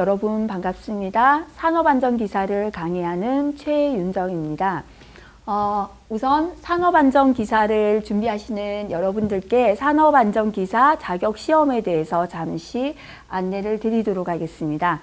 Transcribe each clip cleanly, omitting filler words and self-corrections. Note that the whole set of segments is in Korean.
여러분 반갑습니다. 산업안전기사를 강의하는 최윤정입니다. 우선 산업안전기사를 준비하시는 여러분들께 산업안전기사 자격시험에 대해서 잠시 안내를 드리도록 하겠습니다.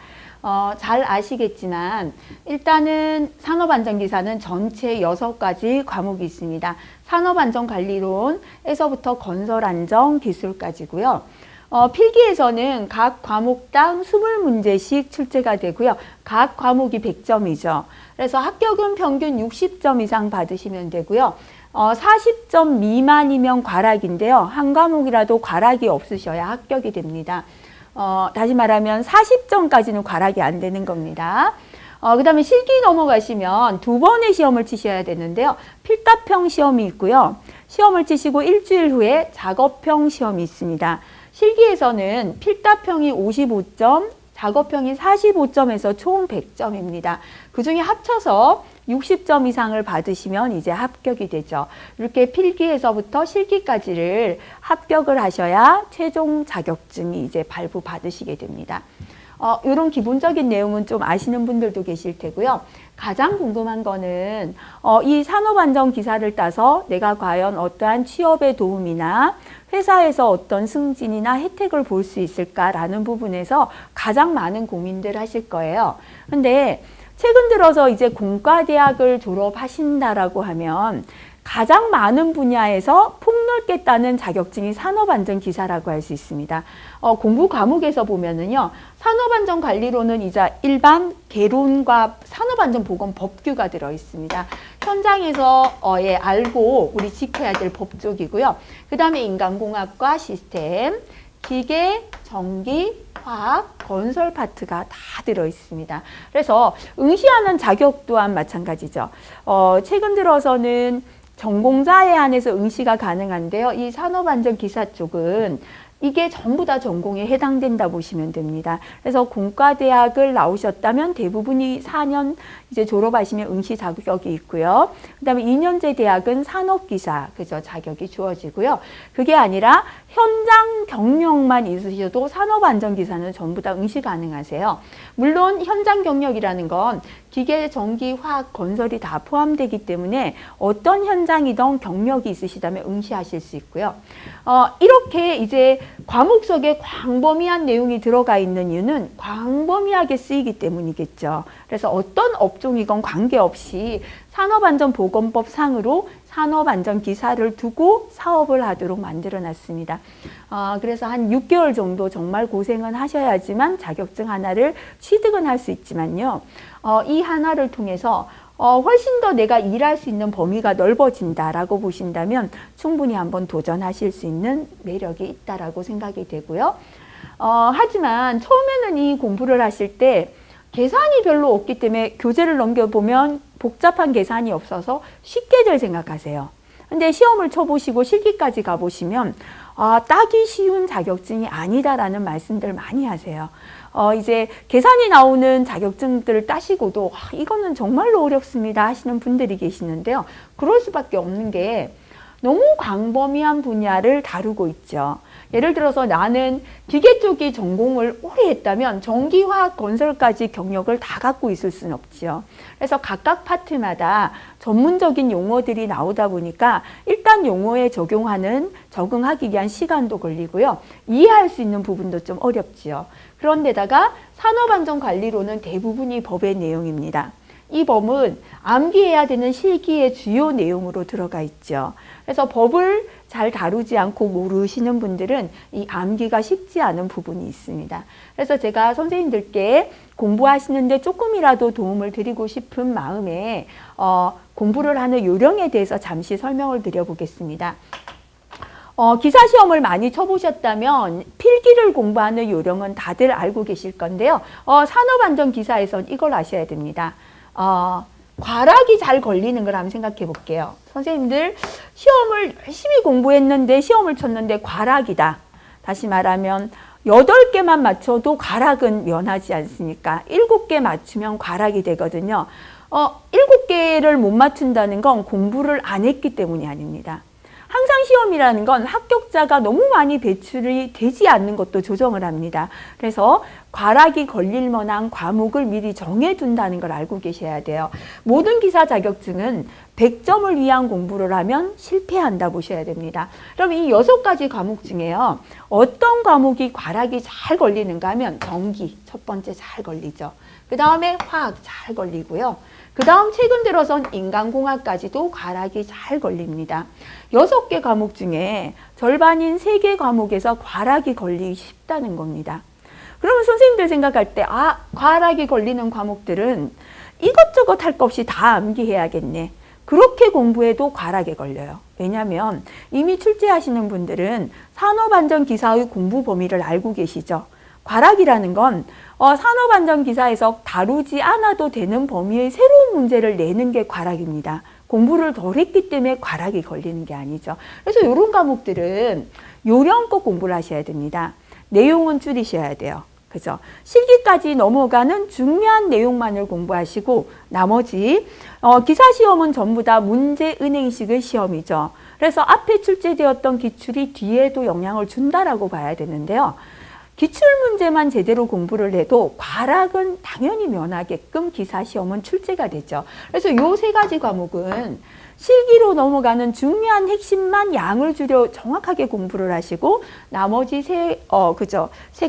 잘 아시겠지만 일단은 산업안전기사는 전체 6가지 과목이 있습니다. 산업안전관리론에서부터 건설안전기술까지고요. 필기에서는 각 과목당 20문제씩 출제가 되고요. 각 과목이 100점이죠. 그래서 합격은 평균 60점 이상 받으시면 되고요. 40점 미만이면 과락인데요. 한 과목이라도 과락이 없으셔야 합격이 됩니다. 다시 말하면 40점까지는 과락이 안 되는 겁니다. 그 다음에 실기 넘어가시면 2번의 시험을 치셔야 되는데요. 필답형 시험이 있고요. 시험을 치시고 일주일 후에 작업형 시험이 있습니다. 실기에서는 필답형이 55점, 작업형이 45점에서 총 100점입니다. 그 중에 합쳐서 60점 이상을 받으시면 이제 합격이 되죠. 이렇게 필기에서부터 실기까지를 합격을 하셔야 최종 자격증이 이제 발부받으시게 됩니다. 이런 기본적인 내용은 좀 아시는 분들도 계실 테고요. 가장 궁금한 거는 이 산업안전기사를 따서 내가 과연 어떠한 취업의 도움이나 회사에서 어떤 승진이나 혜택을 볼 수 있을까라는 부분에서 가장 많은 고민들 하실 거예요. 근데 최근 들어서 이제 공과대학을 졸업하신다라고 하면 가장 많은 분야에서 폭넓게 따는 자격증이 산업안전기사라고 할 수 있습니다. 공부 과목에서 보면은요, 산업안전관리론은 이제 일반 개론과 산업안전보건 법규가 들어 있습니다. 현장에서 알고 우리 지켜야 될 법 쪽이고요. 그 다음에 인간공학과 시스템, 기계, 전기, 화학, 건설 파트가 다 들어 있습니다. 그래서 응시하는 자격 또한 마찬가지죠. 최근 들어서는 전공자에 한해서 응시가 가능한데요. 이 산업안전기사 쪽은 이게 전부 다 전공에 해당된다 보시면 됩니다. 그래서 공과대학을 나오셨다면 대부분이 4년 이제 졸업하시면 응시 자격이 있고요. 그 다음에 2년제 대학은 산업기사, 그죠? 자격이 주어지고요. 그게 아니라 현장 경력만 있으셔도 산업안전기사는 전부 다 응시 가능하세요. 물론 현장 경력이라는 건 기계, 전기, 화학, 건설이 다 포함되기 때문에 어떤 현장이든 경력이 있으시다면 응시하실 수 있고요. 이렇게 이제 과목 속에 광범위한 내용이 들어가 있는 이유는 광범위하게 쓰이기 때문이겠죠. 그래서 어떤 업종이건 관계없이 산업안전보건법 상으로 산업안전기사를 두고 사업을 하도록 만들어 놨습니다. 그래서 한 6개월 정도 정말 고생은 하셔야지만 자격증 하나를 취득은 할 수 있지만요. 이 하나를 통해서 훨씬 더 내가 일할 수 있는 범위가 넓어진다라고 보신다면 충분히 한번 도전하실 수 있는 매력이 있다라고 생각이 되고요. 하지만 처음에는 이 공부를 하실 때 계산이 별로 없기 때문에 교재를 넘겨보면 복잡한 계산이 없어서 쉽게들 생각하세요. 근데 시험을 쳐보시고 실기까지 가보시면 따기 쉬운 자격증이 아니다라는 말씀들 많이 하세요. 이제 계산이 나오는 자격증들을 따시고도 이거는 정말로 어렵습니다 하시는 분들이 계시는데요. 그럴 수밖에 없는 게 너무 광범위한 분야를 다루고 있죠. 예를 들어서 나는 기계 쪽이 전공을 오래 했다면 전기, 화학, 건설까지 경력을 다 갖고 있을 수는 없죠. 그래서 각각 파트마다 전문적인 용어들이 나오다 보니까 일단 용어에 적응하기 위한 시간도 걸리고요. 이해할 수 있는 부분도 좀 어렵지요. 그런데다가 산업안전관리론은 대부분이 법의 내용입니다. 이 법은 암기해야 되는 실기의 주요 내용으로 들어가 있죠. 그래서 법을 잘 다루지 않고 모르시는 분들은 이 암기가 쉽지 않은 부분이 있습니다. 그래서 제가 선생님들께 공부하시는데 조금이라도 도움을 드리고 싶은 마음에 공부를 하는 요령에 대해서 잠시 설명을 드려보겠습니다. 기사 시험을 많이 쳐보셨다면 필기를 공부하는 요령은 다들 알고 계실 건데요. 산업안전기사에선 이걸 아셔야 됩니다. 과락이 잘 걸리는 걸 한번 생각해 볼게요. 선생님들 시험을 열심히 공부했는데 시험을 쳤는데 과락이다. 다시 말하면 8개만 맞춰도 과락은 면하지 않습니까? 7개 맞추면 과락이 되거든요. 7개를 못 맞춘다는 건 공부를 안 했기 때문이 아닙니다. 항상 시험이라는 건 합격자가 너무 많이 배출이 되지 않는 것도 조정을 합니다. 그래서 과락이 걸릴 만한 과목을 미리 정해둔다는 걸 알고 계셔야 돼요. 모든 기사 자격증은 100점을 위한 공부를 하면 실패한다 보셔야 됩니다. 그럼 이 6가지 과목 중에요. 어떤 과목이 과락이 잘 걸리는가 하면 전기 첫 번째 잘 걸리죠. 그 다음에 화학 잘 걸리고요. 그 다음 최근 들어선 인간공학까지도 과락이 잘 걸립니다. 6개 과목 중에 절반인 3개 과목에서 과락이 걸리기 쉽다는 겁니다. 그러면 선생님들 생각할 때 과락이 걸리는 과목들은 이것저것 할 것 없이 다 암기해야겠네. 그렇게 공부해도 과락에 걸려요. 왜냐하면 이미 출제하시는 분들은 산업안전기사의 공부 범위를 알고 계시죠. 과락이라는 건 산업안전기사에서 다루지 않아도 되는 범위의 새로운 문제를 내는 게 과락입니다. 공부를 덜 했기 때문에 과락이 걸리는 게 아니죠. 그래서 이런 과목들은 요령껏 공부를 하셔야 됩니다. 내용은 줄이셔야 돼요. 그죠? 실기까지 넘어가는 중요한 내용만을 공부하시고 나머지 기사 시험은 전부 다 문제 은행식의 시험이죠. 그래서 앞에 출제되었던 기출이 뒤에도 영향을 준다라고 봐야 되는데요. 기출 문제만 제대로 공부를 해도 과락은 당연히 면하게끔 기사 시험은 출제가 되죠. 그래서 이 3가지 과목은 실기로 넘어가는 중요한 핵심만 양을 줄여 정확하게 공부를 하시고 나머지 세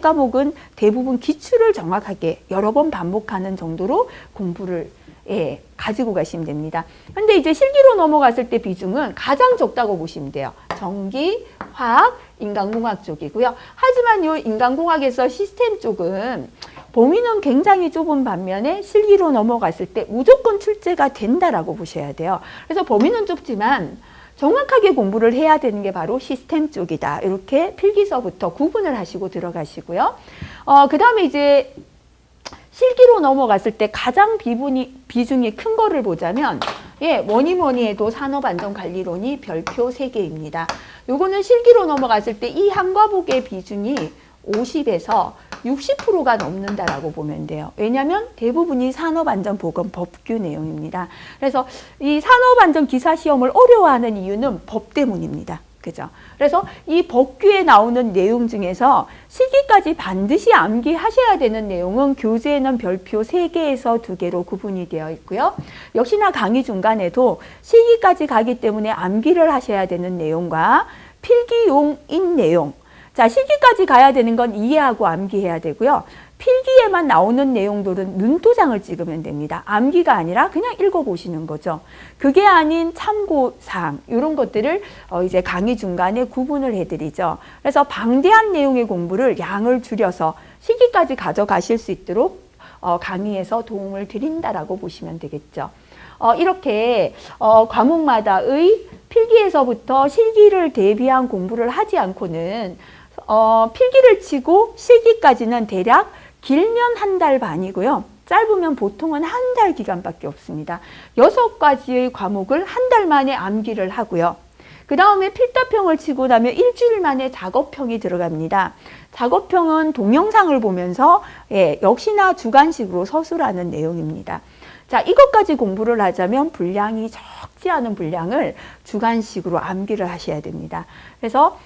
과목은 대부분 기출을 정확하게 여러 번 반복하는 정도로 공부를 가지고 가시면 됩니다. 근데 이제 실기로 넘어갔을 때 비중은 가장 적다고 보시면 돼요. 전기, 화학, 인간공학 쪽이고요. 하지만 이 인간공학에서 시스템 쪽은 범위는 굉장히 좁은 반면에 실기로 넘어갔을 때 무조건 출제가 된다라고 보셔야 돼요. 그래서 범위는 좁지만 정확하게 공부를 해야 되는 게 바로 시스템 쪽이다. 이렇게 필기서부터 구분을 하시고 들어가시고요. 그 다음에 이제 실기로 넘어갔을 때 가장 비중이 큰 거를 보자면 뭐니 해도 산업안전관리론이 별표 3개입니다. 요거는 실기로 넘어갔을 때 이 한 과목의 비중이 50에서 60%가 넘는다라고 보면 돼요. 왜냐하면 대부분이 산업안전보건 법규 내용입니다. 그래서 이 산업안전기사 시험을 어려워하는 이유는 법 때문입니다. 그죠? 그래서 이 법규에 나오는 내용 중에서 실기까지 반드시 암기하셔야 되는 내용은 교재에는 별표 3개에서 2개로 구분이 되어 있고요. 역시나 강의 중간에도 실기까지 가기 때문에 암기를 하셔야 되는 내용과 필기용인 내용. 자, 실기까지 가야 되는 건 이해하고 암기해야 되고요. 필기에만 나오는 내용들은 눈도장을 찍으면 됩니다. 암기가 아니라 그냥 읽어보시는 거죠. 그게 아닌 참고사항 이런 것들을 이제 강의 중간에 구분을 해드리죠. 그래서 방대한 내용의 공부를 양을 줄여서 실기까지 가져가실 수 있도록 강의에서 도움을 드린다라고 보시면 되겠죠. 이렇게 과목마다의 필기에서부터 실기를 대비한 공부를 하지 않고는 필기를 치고 실기까지는 대략 길면 1달 반이고요. 짧으면 보통은 1달 기간밖에 없습니다. 6가지의 과목을 1달 만에 암기를 하고요. 그 다음에 필답형을 치고 나면 일주일 만에 작업형이 들어갑니다. 작업형은 동영상을 보면서 역시나 주관식으로 서술하는 내용입니다. 자, 이것까지 공부를 하자면 분량이 적지 않은 분량을 주관식으로 암기를 하셔야 됩니다. 그래서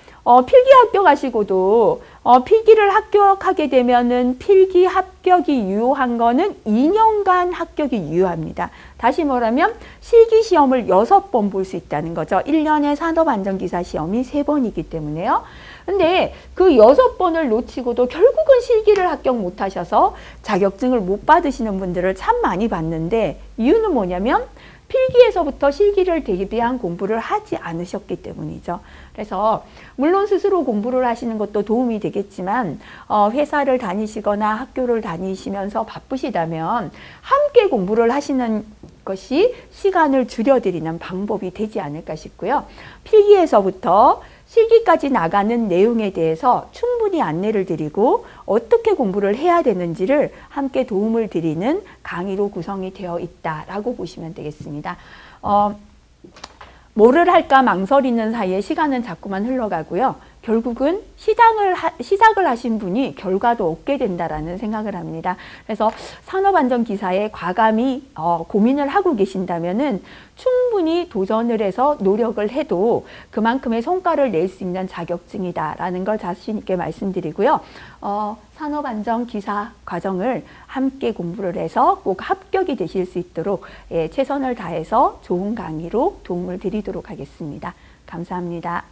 필기 합격하시고도 필기를 합격하게 되면은 필기 합격이 유효한 거는 2년간 합격이 유효합니다. 다시 말하면 실기 시험을 6번 볼 수 있다는 거죠. 1년에 산업안전기사 시험이 3번이기 때문에요. 근데 그 6번을 놓치고도 결국은 실기를 합격 못 하셔서 자격증을 못 받으시는 분들을 참 많이 봤는데 이유는 뭐냐면 필기에서부터 실기를 대비한 공부를 하지 않으셨기 때문이죠. 그래서 물론 스스로 공부를 하시는 것도 도움이 되겠지만 회사를 다니시거나 학교를 다니시면서 바쁘시다면 함께 공부를 하시는 것이 시간을 줄여드리는 방법이 되지 않을까 싶고요. 필기에서부터 실기까지 나가는 내용에 대해서 충분히 안내를 드리고 어떻게 공부를 해야 되는지를 함께 도움을 드리는 강의로 구성이 되어 있다라고 보시면 되겠습니다. 뭐를 할까 망설이는 사이에 시간은 자꾸만 흘러가고요. 결국은 시작을 하신 분이 결과도 얻게 된다라는 생각을 합니다. 그래서 산업안전기사에 과감히 고민을 하고 계신다면은 충분히 도전을 해서 노력을 해도 그만큼의 성과를 낼 수 있는 자격증이다라는 걸 자신 있게 말씀드리고요. 산업안전기사 과정을 함께 공부를 해서 꼭 합격이 되실 수 있도록 최선을 다해서 좋은 강의로 도움을 드리도록 하겠습니다. 감사합니다.